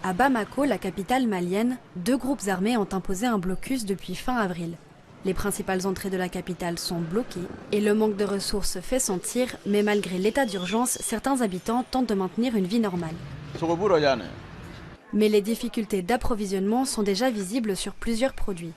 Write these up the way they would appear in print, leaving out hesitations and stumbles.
À Bamako, la capitale malienne, 2 groupes armés ont imposé un blocus depuis fin avril. Les principales entrées de la capitale sont bloquées et le manque de ressources se fait sentir, mais malgré l'état d'urgence, certains habitants tentent de maintenir une vie normale. Mais les difficultés d'approvisionnement sont déjà visibles sur plusieurs produits.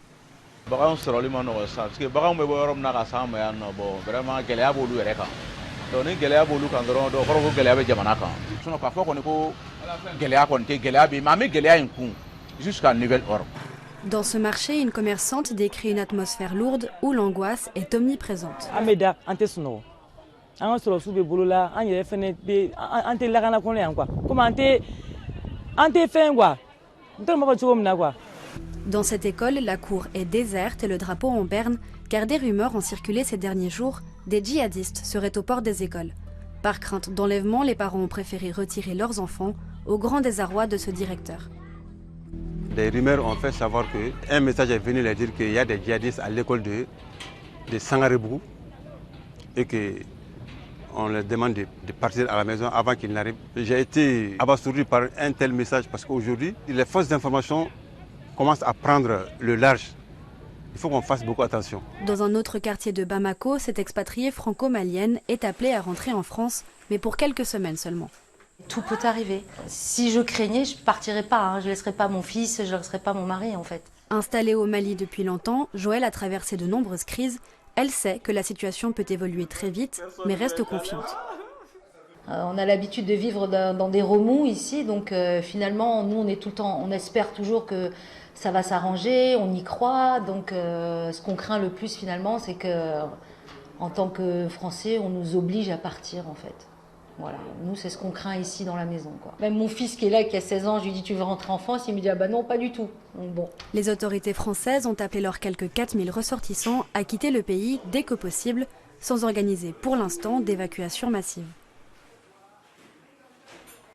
Dans ce marché, une commerçante décrit une atmosphère lourde où l'angoisse est omniprésente. Dans cette école, la cour est déserte et le drapeau en berne, car des rumeurs ont circulé ces derniers jours. Des djihadistes seraient aux portes des écoles. Par crainte d'enlèvement, les parents ont préféré retirer leurs enfants, au grand désarroi de ce directeur. Des rumeurs ont fait savoir qu'un message est venu leur dire qu'il y a des djihadistes à l'école de Sangarebougou et qu'on leur demande de partir à la maison avant qu'ils n'arrivent. J'ai été abasourdi par un tel message parce qu'aujourd'hui, les forces d'information commencent à prendre le large. Il faut qu'on fasse beaucoup attention. Dans un autre quartier de Bamako, cette expatriée franco-malienne est appelée à rentrer en France, mais pour quelques semaines seulement. Tout peut arriver. Si je craignais, je ne partirais pas. Je ne laisserais pas mon fils, je ne laisserais pas mon mari en fait. Installée au Mali depuis longtemps, Joëlle a traversé de nombreuses crises. Elle sait que la situation peut évoluer très vite, mais reste confiante. On a l'habitude de vivre dans des remous ici, donc finalement, nous, on est tout le temps, on espère toujours que ça va s'arranger, on y croit. Donc, ce qu'on craint le plus finalement, c'est que, en tant que Français, on nous oblige à partir en fait. Voilà, nous, c'est ce qu'on craint ici dans la maison, quoi. Même mon fils qui est là, qui a 16 ans, je lui dis tu veux rentrer en France, il me dit ah bah non, pas du tout. Donc, bon. Les autorités françaises ont appelé leurs quelques 4000 ressortissants à quitter le pays dès que possible, sans organiser pour l'instant d'évacuation massive.